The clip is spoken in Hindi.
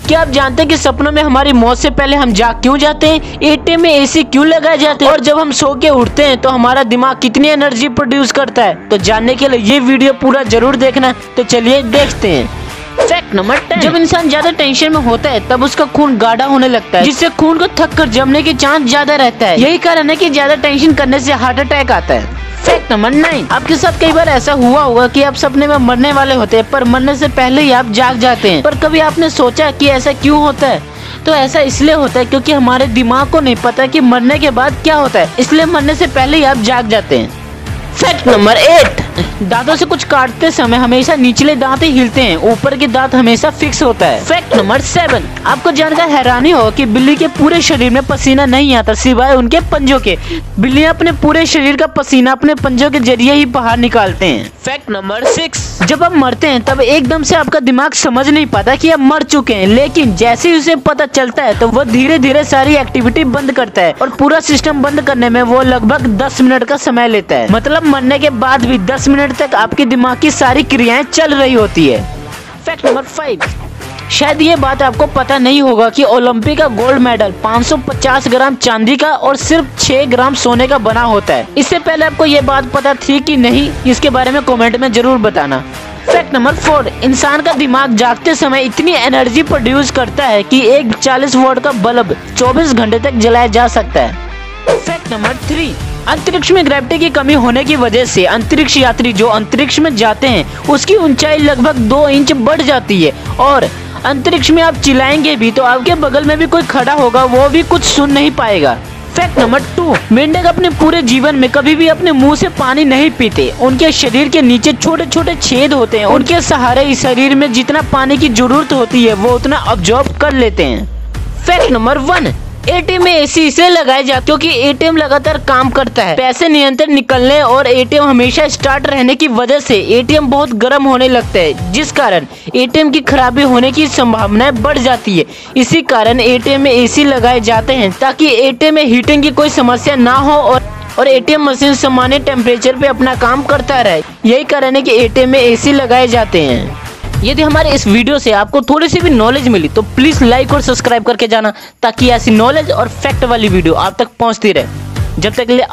क्या आप जानते हैं कि सपनों में हमारी मौत से पहले हम जाग क्यों जाते हैं? एटीएम में एसी क्यों लगाए जाते हैं? और जब हम सो के उठते हैं तो हमारा दिमाग कितनी एनर्जी प्रोड्यूस करता है? तो जानने के लिए ये वीडियो पूरा जरूर देखना। तो चलिए देखते हैं। फैक्ट नंबर 10, जब इंसान ज्यादा टेंशन में होता है तब उसका खून गाढ़ा होने लगता है, जिससे खून को थक कर जमने के चांस ज्यादा रहता है। यही कारण है कि ज्यादा टेंशन करने से हार्ट अटैक आता है। फैक्ट नंबर 9, आपके साथ कई बार ऐसा हुआ होगा कि आप सपने में मरने वाले होते हैं, पर मरने से पहले ही आप जाग जाते हैं। पर कभी आपने सोचा कि ऐसा क्यों होता है? तो ऐसा इसलिए होता है क्योंकि हमारे दिमाग को नहीं पता कि मरने के बाद क्या होता है, इसलिए मरने से पहले ही आप जाग जाते हैं। फैक्ट नंबर 8, दांतों से कुछ काटते समय हमेशा निचले दांत ही हिलते हैं, ऊपर के दांत हमेशा फिक्स होता है। फैक्ट नंबर 7, आपको जानकर हैरानी हो कि बिल्ली के पूरे शरीर में पसीना नहीं आता सिवाय उनके पंजों के। बिल्लियां अपने पूरे शरीर का पसीना अपने पंजों के जरिए ही बाहर निकालते हैं। फैक्ट नंबर 6, जब आप मरते हैं तब एकदम से आपका दिमाग समझ नहीं पाता कि आप मर चुके हैं, लेकिन जैसे ही उसे पता चलता है तो वह धीरे धीरे सारी एक्टिविटी बंद करता है और पूरा सिस्टम बंद करने में वो लगभग 10 मिनट का समय लेता है। मतलब मरने के बाद भी 10 मिनट तक आपके दिमाग की सारी क्रियाएं चल रही होती है। फैक्ट नंबर 5, शायद ये बात आपको पता नहीं होगा कि ओलंपिक का गोल्ड मेडल 550 ग्राम चांदी का और सिर्फ 6 ग्राम सोने का बना होता है। इससे पहले आपको ये बात पता थी कि नहीं? इसके बारे में कमेंट में जरूर बताना। फैक्ट नंबर 4, इंसान का दिमाग जागते समय इतनी एनर्जी प्रोड्यूस करता है कि एक 40 वोल्ट का बल्ब 24 घंटे तक जलाया जा सकता है। फैक्ट नंबर 3, अंतरिक्ष में ग्रेविटी की कमी होने की वजह से अंतरिक्ष यात्री जो अंतरिक्ष में जाते हैं उसकी ऊंचाई लगभग 2 इंच बढ़ जाती है, और अंतरिक्ष में आप चिल्लाएंगे भी तो आपके बगल में भी कोई खड़ा होगा, वो भी कुछ सुन नहीं पाएगा। फैक्ट नंबर 2, मेंढक अपने पूरे जीवन में कभी भी अपने मुंह से पानी नहीं पीते। उनके शरीर के नीचे छोटे छोटे छेद होते हैं, उनके सहारे इस शरीर में जितना पानी की जरूरत होती है वो उतना अब्जॉर्ब कर लेते हैं। फैक्ट नंबर 1, एटीएम में एसी इसलिए लगाए जाते क्योंकि एटीएम लगातार काम करता है। पैसे नियंत्रण निकलने और एटीएम हमेशा स्टार्ट रहने की वजह से एटीएम बहुत गर्म होने लगता है, जिस कारण एटीएम की खराबी होने की संभावनाएं बढ़ जाती है। इसी कारण एटीएम में एसी लगाए जाते हैं ताकि एटीएम में हीटिंग की कोई समस्या ना हो और एटीएम मशीन सामान्य टेम्परेचर पे अपना काम करता रहे। यही कारण है कि एटीएम में एसी लगाए जाते हैं। यदि हमारे इस वीडियो से आपको थोड़ी सी भी नॉलेज मिली तो प्लीज लाइक और सब्सक्राइब करके जाना, ताकि ऐसी नॉलेज और फैक्ट वाली वीडियो आप तक पहुंचती रहे। जब तक के लिए